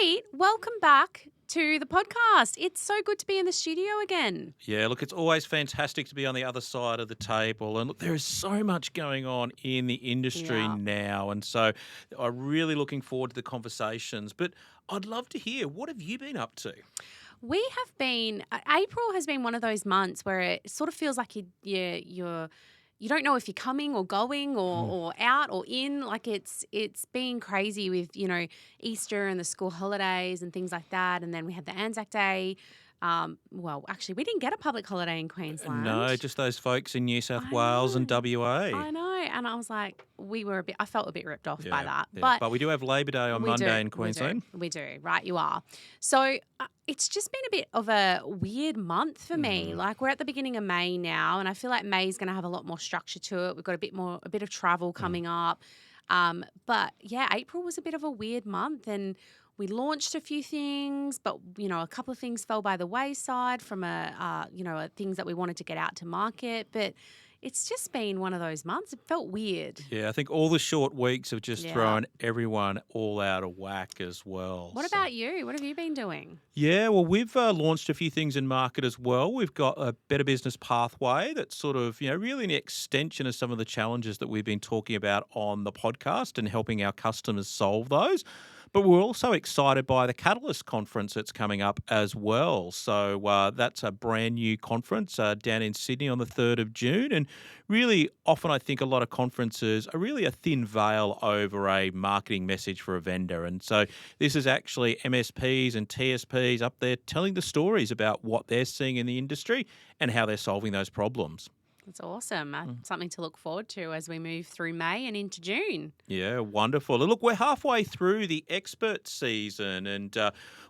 Pete, welcome back to the podcast. It's so good to be in the studio again. Yeah, look, it's always fantastic to be on the other side of the table. And look, there is so much going on in the industry Yeah. now. And so I'm really looking forward to the conversations. But I'd love to hear, what have you been up to? We have been, April has been one of those months where it sort of feels like you don't know if you're coming or going or out or in. Like it's been crazy with, Easter and the school holidays and things like that. And then we had the Anzac Day. Well, actually, we didn't get a public holiday in No, Queensland. just those folks in New South I Wales and know. WA. I know. And I was like, I felt a bit ripped off by Yeah, that. yeah. But But we do have Labor Day on we do. Monday in We do. Queensland. We do. Right, you are. So it's just been a bit of a weird month for me. Mm. Like we're at the beginning of May now, and I feel like May's going to have a lot more structure to it. We've got a bit of travel coming up. But yeah, April was a bit of a weird month, and we launched a few things, but a couple of things fell by the wayside from things that we wanted to get out to market. But it's just been one of those months. It felt weird. Yeah, I think all the short weeks have just Yeah. thrown everyone all out of whack as well. What So. about you? What have you been doing? Yeah, well, we've launched a few things in market as well. We've got a Better Business Pathway that's sort of, really an extension of some of the challenges that we've been talking about on the podcast and helping our customers solve those. But we're also excited by the Catalyst conference that's coming up as well. So that's a brand new conference down in Sydney on the 3rd of June. And really, often I think a lot of conferences are really a thin veil over a marketing message for a vendor. And so this is actually MSPs and TSPs up there telling the stories about what they're seeing in the industry and how they're solving those problems. That's awesome. Something to look forward to as we move through May and into June. Yeah, wonderful. And look, we're halfway through the expert season, and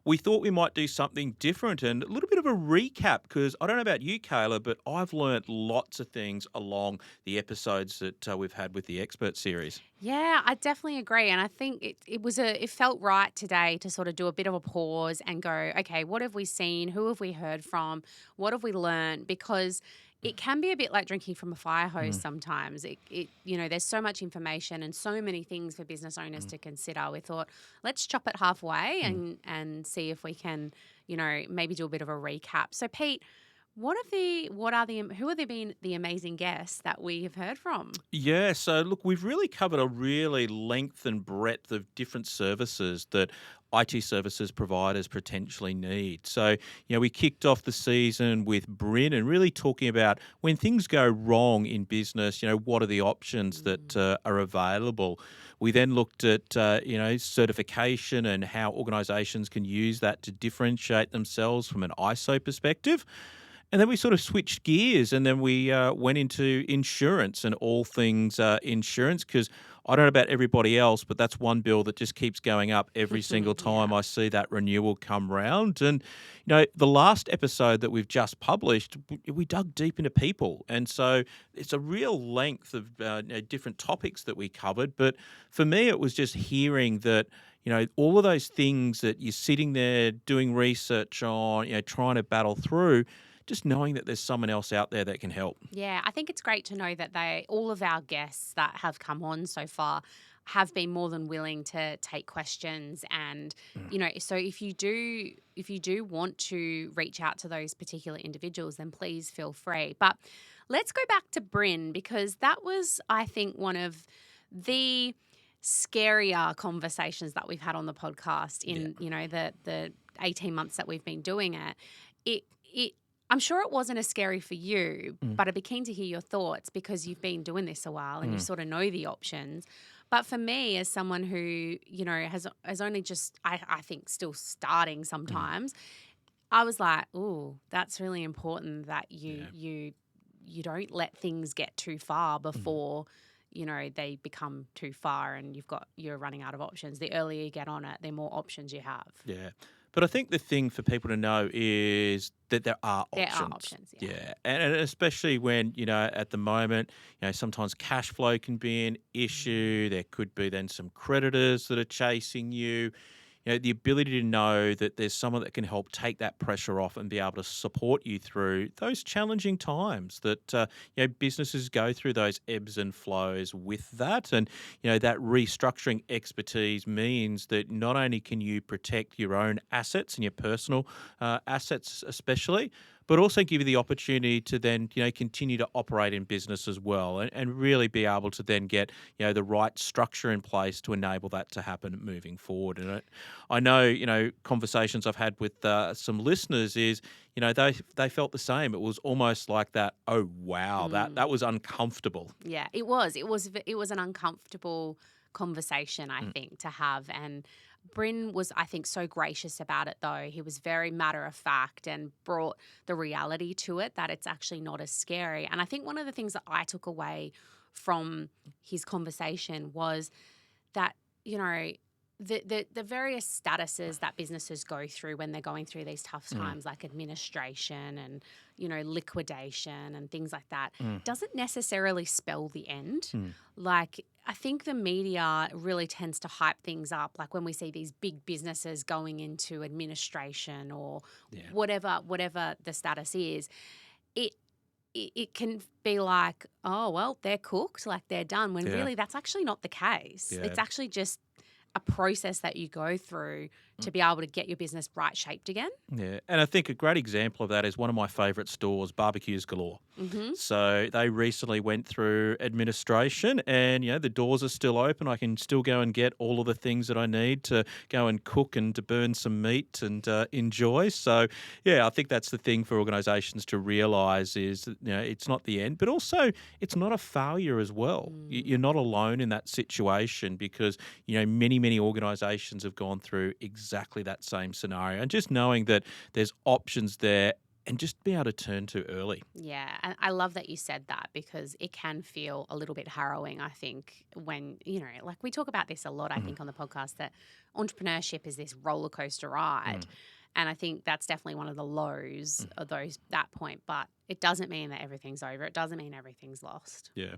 we thought we might do something different and a little bit of a recap because I don't know about you, Kayla, but I've learnt lots of things along the episodes that we've had with the expert series. Yeah, I definitely agree. And I think it felt right today to sort of do a bit of a pause and go, okay, what have we seen? Who have we heard from? What have we learned? Because it can be a bit like drinking from a fire hose Mm. sometimes. There's so much information and so many things for business owners to consider. We thought, let's chop it halfway Mm. and see if we can, maybe do a bit of a recap. So Pete, who are been the amazing guests that we have heard from? Yeah, so look, we've really covered a really length and breadth of different services that IT services providers potentially need. So, we kicked off the season with Bryn and really talking about when things go wrong in business, what are the options that are available. We then looked at, certification and how organizations can use that to differentiate themselves from an ISO perspective. And then we sort of switched gears and then we went into insurance and all things insurance because I don't know about everybody else, but that's one bill that just keeps going up every single time Yeah. I see that renewal come round. And, the last episode that we've just published, we dug deep into people. And so it's a real length of different topics that we covered. But for me, it was just hearing that, all of those things that you're sitting there doing research on, trying to battle through, just knowing that there's someone else out there that can help. Yeah, I think it's great to know that all of our guests that have come on so far have been more than willing to take questions and so if you do want to reach out to those particular individuals, then please feel free. But let's go back to Bryn because that was, I think, one of the scarier conversations that we've had on the podcast in the 18 months that we've been doing it. It I'm sure it wasn't as scary for you, but I'd be keen to hear your thoughts because you've been doing this a while and you sort of know the options. But for me, as someone who, has only just, I think, still starting sometimes, I was like, "Ooh, that's really important that you don't let things get too far before, they become too far and you're running out of options. The earlier you get on it, the more options you have." Yeah. But I think the thing for people to know is that there are There options. are options, yeah. Yeah. And especially when, at the moment, sometimes cash flow can be an issue. There could be then some creditors that are chasing you. the ability to know that there's someone that can help take that pressure off and be able to support you through those challenging times that, businesses go through those ebbs and flows with that. And, that restructuring expertise means that not only can you protect your own assets and your personal assets especially, but also give you the opportunity to then, continue to operate in business as well, and really be able to then get, the right structure in place to enable that to happen moving forward. And I know, conversations I've had with some listeners is, they felt the same. It was almost like that, oh, wow, that was uncomfortable. Yeah, it was. It was an uncomfortable conversation, I Mm. think, to have. And Bryn was, I think, so gracious about it, though. He was very matter of fact and brought the reality to it that it's actually not as scary. And I think one of the things that I took away from his conversation was that, the various statuses that businesses go through when they're going through these tough times, like administration and, liquidation and things like that, doesn't necessarily spell the end. Like, I think the media really tends to hype things up. Like when we see these big businesses going into administration or whatever the status is, it can be like, oh, well, they're cooked, like they're done, when really that's actually not the case. Yeah. It's actually just a process that you go through to be able to get your business right shaped again. Yeah, and I think a great example of that is one of my favourite stores, Barbecues Galore. Mm-hmm. So they recently went through administration, and the doors are still open. I can still go and get all of the things that I need to go and cook and to burn some meat and enjoy. So I think that's the thing for organisations to realise is that, it's not the end, but also it's not a failure as well. You're not alone in that situation because many organisations have gone through exactly that same scenario, and just knowing that there's options there and just be able to turn to early. Yeah, and I love that you said that because it can feel a little bit harrowing, I think, when, like we talk about this a lot, I think, on the podcast, that entrepreneurship is this roller coaster ride. And I think that's definitely one of the lows of that point. But it doesn't mean that everything's over. It doesn't mean everything's lost. Yeah.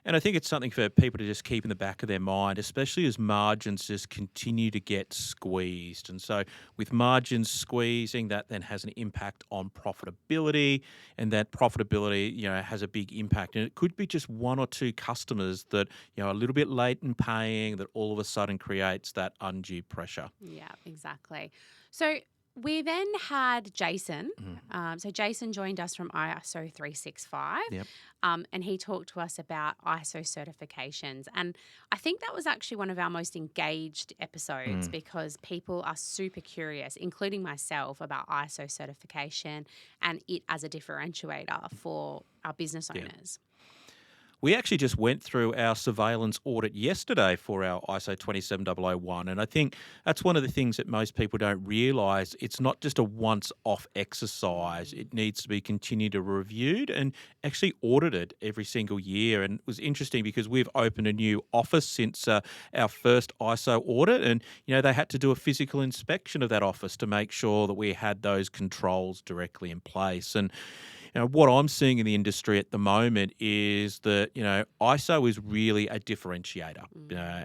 And I think it's something for people to just keep in the back of their mind, especially as margins just continue to get squeezed. And so with margins squeezing, that then has an impact on profitability, and that profitability, has a big impact. And it could be just one or two customers that, are a little bit late in paying, that all of a sudden creates that undue pressure. Yeah, exactly. So we then had Jason. So Jason joined us from ISO 365. Yep. And he talked to us about ISO certifications. And I think that was actually one of our most engaged episodes because people are super curious, including myself, about ISO certification and it as a differentiator for our business owners. We actually just went through our surveillance audit yesterday for our ISO 27001, and I think that's one of the things that most people don't realise. It's not just a once-off exercise. It needs to be continued to reviewed and actually audited every single year. And it was interesting because we've opened a new office since our first ISO audit, and they had to do a physical inspection of that office to make sure that we had those controls directly in place. And what I'm seeing in the industry at the moment is that, ISO is really a differentiator.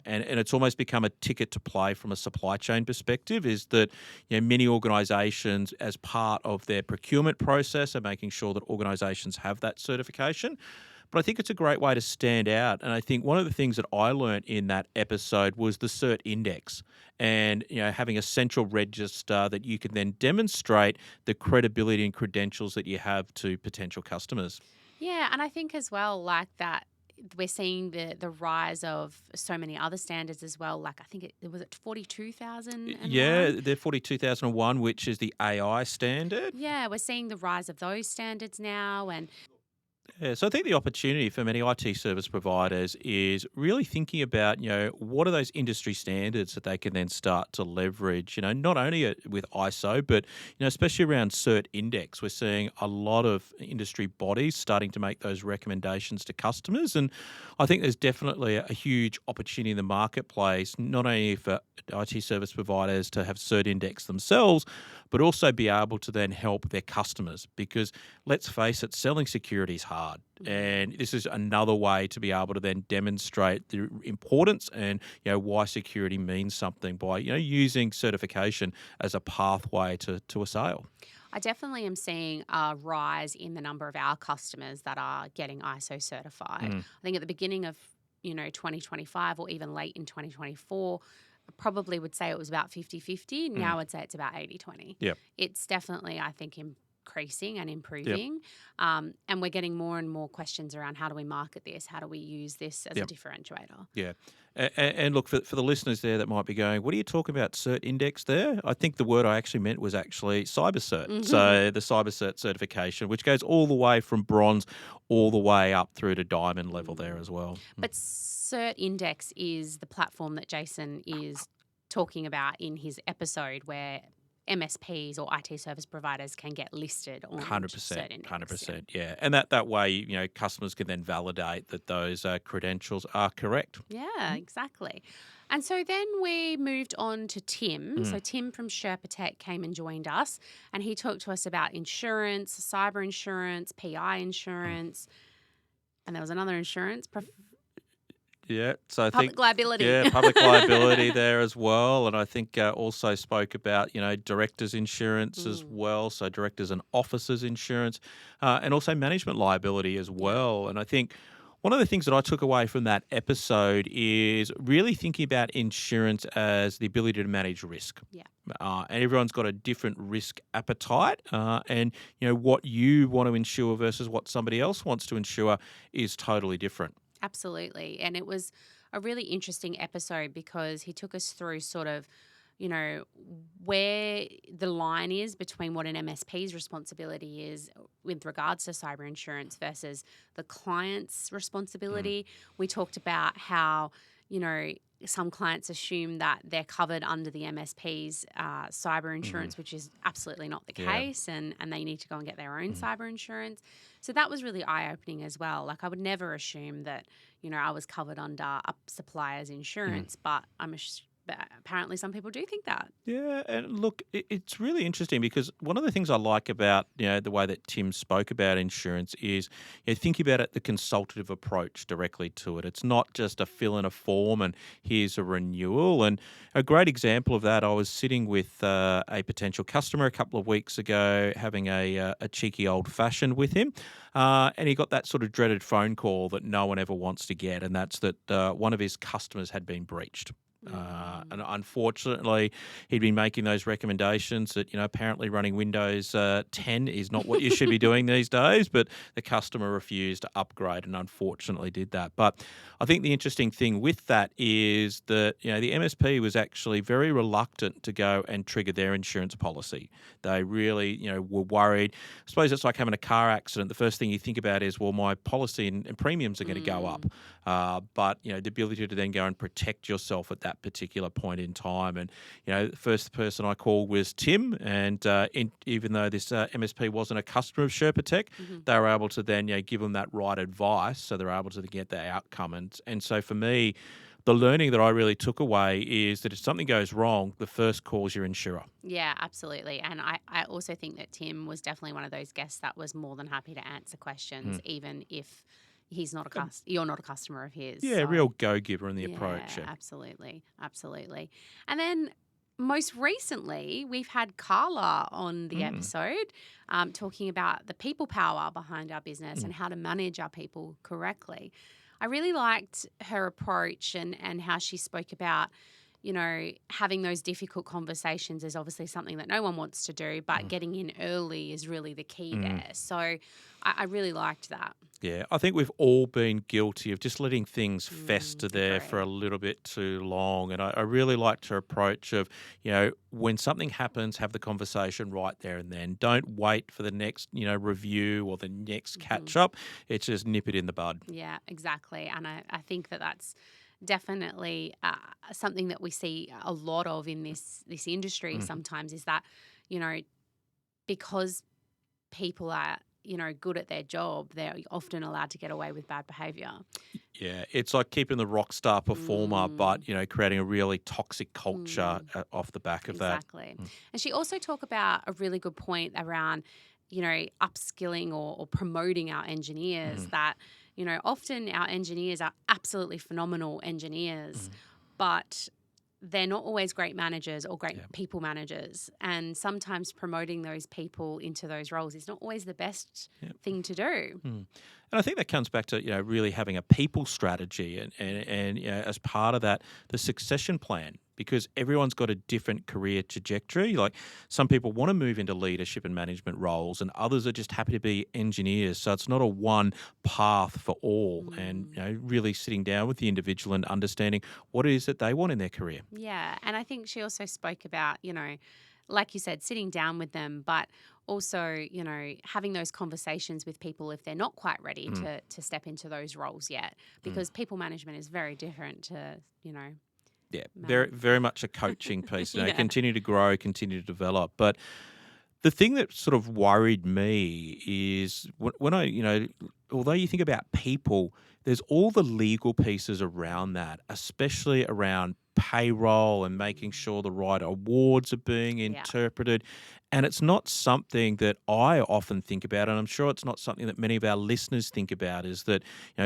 And it's almost become a ticket to play from a supply chain perspective, is that, many organisations, as part of their procurement process, are making sure that organisations have that certification. But I think it's a great way to stand out. And I think one of the things that I learned in that episode was the CERT index, and having a central register that you can then demonstrate the credibility and credentials that you have to potential customers. Yeah, and I think as well, like that, we're seeing the rise of so many other standards as well. Like I think it was 42,000. Yeah, they're 42,001, which is the AI standard. Yeah, we're seeing the rise of those standards now. And Yeah, so I think the opportunity for many IT service providers is really thinking about, what are those industry standards that they can then start to leverage, not only with ISO, but, especially around CERT index. We're seeing a lot of industry bodies starting to make those recommendations to customers. And I think there's definitely a huge opportunity in the marketplace, not only for IT service providers to have CERT index themselves, but also be able to then help their customers. Because let's face it, selling security is hard. hard. And this is another way to be able to then demonstrate the importance and, why security means something by, using certification as a pathway to a sale. I definitely am seeing a rise in the number of our customers that are getting ISO certified. I think at the beginning of 2025 or even late in 2024, I probably would say it was about 50-50. Now I'd say it's about 80-20. Yep. It's definitely, I think, increasing and Yep. improving. And we're getting more and more questions around how do we market this? How do we use this as a Yep. differentiator? Yeah. And look, for the listeners there that might be going, what are you talking about cert index there? I think the word I actually meant was actually cyber cert. So the cyber cert certification, which goes all the way from bronze all the way up through to diamond level there as well. But Cert Index is the platform that Jason is talking about in his episode where MSPs or IT service providers can get listed on 100%, Cert Index. 100%, yeah. And that way, customers can then validate that those credentials are correct. Yeah, exactly. And so then we moved on to Tim. So Tim from SherpaTech came and joined us, and he talked to us about insurance, cyber insurance, PI insurance, and there was another insurance, Yeah, so I public think liability. public liability there as well, and I think also spoke about directors' insurance as well, so directors and officers' insurance, and also management liability as well. And I think one of the things that I took away from that episode is really thinking about insurance as the ability to manage risk. Yeah. And everyone's got a different risk appetite, and what you want to insure versus what somebody else wants to insure is totally different. Absolutely. And it was a really interesting episode because he took us through sort of, where the line is between what an MSP's responsibility is with regards to cyber insurance versus the client's responsibility. We talked about how, some clients assume that they're covered under the MSP's cyber insurance, which is absolutely not the case, and they need to go and get their own cyber insurance. So that was really eye-opening as well. Like I would never assume that, I was covered under a supplier's insurance, but but apparently some people do think that. Yeah, and look, it's really interesting because one of the things I like about the way that Tim spoke about insurance is think about it the consultative approach directly to it. It's not just a fill in a form and here's a renewal. And a great example of that, I was sitting with a potential customer a couple of weeks ago, having a cheeky old fashioned with him, and he got that sort of dreaded phone call that no one ever wants to get, and that's that one of his customers had been breached. And unfortunately, he'd been making those recommendations that, apparently running Windows 10 is not what you should be doing these days, but the customer refused to upgrade and unfortunately did that. But I think the interesting thing with that is that, the MSP was actually very reluctant to go and trigger their insurance policy. They really, were worried. I suppose it's like having a car accident. The first thing you think about is, well, my policy and premiums are going to go up. But, the ability to then go and protect yourself at that particular point in time. And, the first person I called was Tim. And even though this MSP wasn't a customer of SherpaTech, they were able to then give them that right advice. So they're able to get the outcome. And so for me, the learning that I really took away is that if something goes wrong, the first call is your insurer. Yeah, absolutely. And I also think that Tim was definitely one of those guests that was more than happy to answer questions, even if he's not you're not a customer of his. Yeah, so. real go-giver in the approach. Yeah, absolutely. Absolutely. And then most recently, we've had Carla on the episode talking about the people power behind our business and how to manage our people correctly. I really liked her approach and how she spoke about, having those difficult conversations is obviously something that no one wants to do, but getting in early is really the key there. So I really liked that. Yeah, I think we've all been guilty of just letting things fester there for a little bit too long. And I really liked her approach of, when something happens, have the conversation right there and then. Don't wait for the next, review or the next catch up. It's just nip it in the bud. Yeah, exactly. And I think that that's definitely something that we see a lot of in this industry sometimes is that, because people are, good at their job, they're often allowed to get away with bad behaviour. Yeah, it's like keeping the rock star performer, but, creating a really toxic culture off the back of that. Exactly. And she also talked about a really good point around upskilling or promoting our engineers, that, often our engineers are absolutely phenomenal engineers, but they're not always great managers or great people managers. And sometimes promoting those people into those roles is not always the best thing to do. And I think that comes back to, really having a people strategy and as part of that, the succession plan, because everyone's got a different career trajectory. Like some people want to move into leadership and management roles and others are just happy to be engineers. So it's not a one path for all. And, really sitting down with the individual and understanding what it is that they want in their career. Yeah. And I think she also spoke about, like you said, sitting down with them, but also, having those conversations with people if they're not quite ready to step into those roles yet, because people management is very different to, Yeah, very, very much a coaching piece. Yeah. Continue to grow, continue to develop. But the thing that sort of worried me is when I, although you think about people, there's all the legal pieces around that, especially around payroll and making sure the right awards are being interpreted. And it's not something that I often think about, and I'm sure it's not something that many of our listeners think about, is that,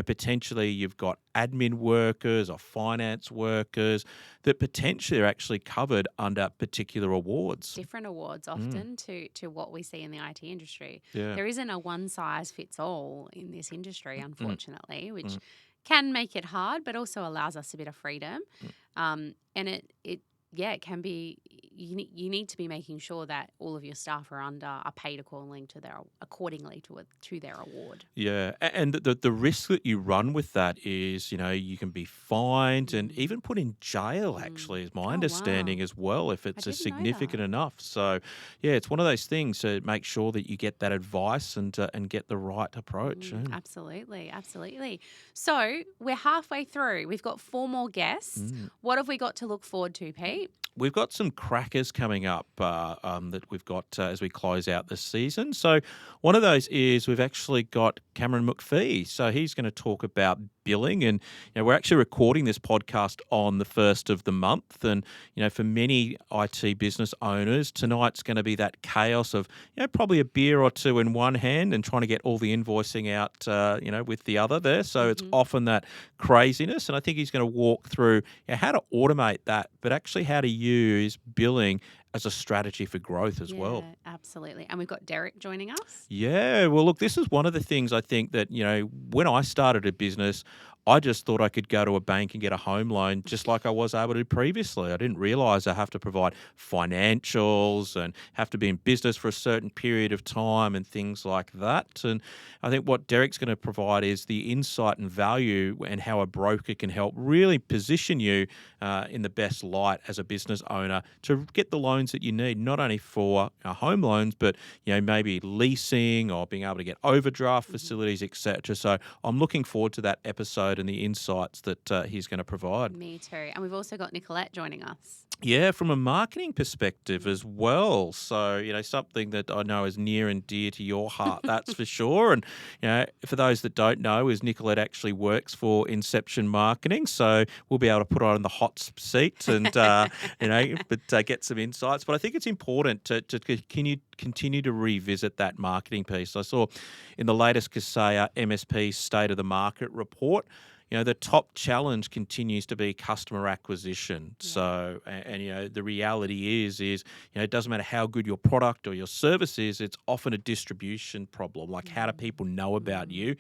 potentially you've got admin workers or finance workers that potentially are actually covered under particular awards. Different awards often to what we see in the IT industry. Yeah. There isn't a one size fits all in this industry, unfortunately, which can make it hard, but also allows us a bit of freedom. And it can be, you need to be making sure that all of your staff are paid accordingly to their award. Yeah, and the risk that you run with that is, you can be fined and even put in jail, actually, is my understanding as well, if it's significant enough. So, yeah, it's one of those things to make sure that you get that advice and get the right approach. Absolutely, absolutely. So we're halfway through. We've got 4 more guests. What have we got to look forward to, Pete? We've got some crackers coming up that we've got as we close out this season. So one of those is we've actually got Cameron McPhee. So he's going to talk about billing. And, we're actually recording this podcast on the 1st of the month. And, for many IT business owners, tonight's going to be that chaos of, probably a beer or two in one hand and trying to get all the invoicing out, with the other there. So it's often that craziness. And I think he's going to walk through how to automate that, but actually how to use billing as a strategy for growth as well. Absolutely. And we've got Derek joining us. Yeah. Well, look, this is one of the things I think that, when I started a business, I just thought I could go to a bank and get a home loan just like I was able to previously. I didn't realize I have to provide financials and have to be in business for a certain period of time and things like that. And I think what Derek's going to provide is the insight and value and how a broker can help really position you in the best light as a business owner to get the loans that you need, not only for home loans, but maybe leasing or being able to get overdraft facilities, etc. So I'm looking forward to that episode and the insights that he's going to provide. Me too. And we've also got Nicolette joining us. Yeah, from a marketing perspective as well. So, something that I know is near and dear to your heart, that's for sure. And, for those that don't know, is Nicolette actually works for Inception Marketing. So we'll be able to put her on the hot seat and, get some insights. But I think it's important to continue to revisit that marketing piece. I saw in the latest Kaseya MSP State of the Market report, the top challenge continues to be customer acquisition. Yeah. So, and the reality is, it doesn't matter how good your product or your service is, it's often a distribution problem. Like, how do people know about you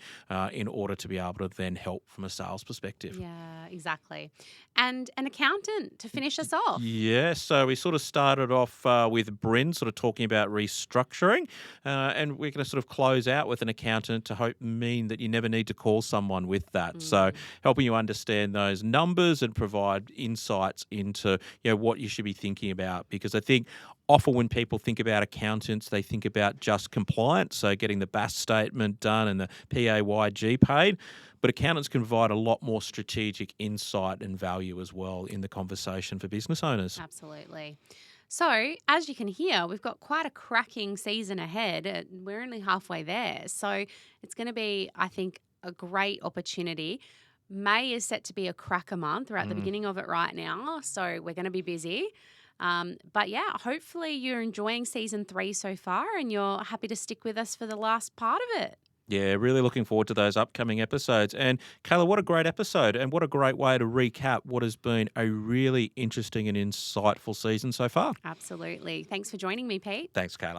in order to be able to then help from a sales perspective? Yeah, exactly. And an accountant to finish us off. Yeah, so we sort of started off with Bryn sort of talking about restructuring, and we're going to sort of close out with an accountant to mean that you never need to call someone with that. So helping you understand those numbers and provide insights into what you should be thinking about, because I think often when people think about accountants, they think about just compliance, so getting the BAS statement done and the PAYG paid. But accountants can provide a lot more strategic insight and value as well in the conversation for business owners. Absolutely. So, as you can hear, we've got quite a cracking season ahead. We're only halfway there. So, it's going to be, I think, a great opportunity. May is set to be a cracker month. We're at the beginning of it right now. So, we're going to be busy. But yeah, hopefully you're enjoying season 3 so far and you're happy to stick with us for the last part of it. Yeah, really looking forward to those upcoming episodes. And Kayla, what a great episode, and what a great way to recap what has been a really interesting and insightful season so far. Absolutely. Thanks for joining me, Pete. Thanks, Kayla.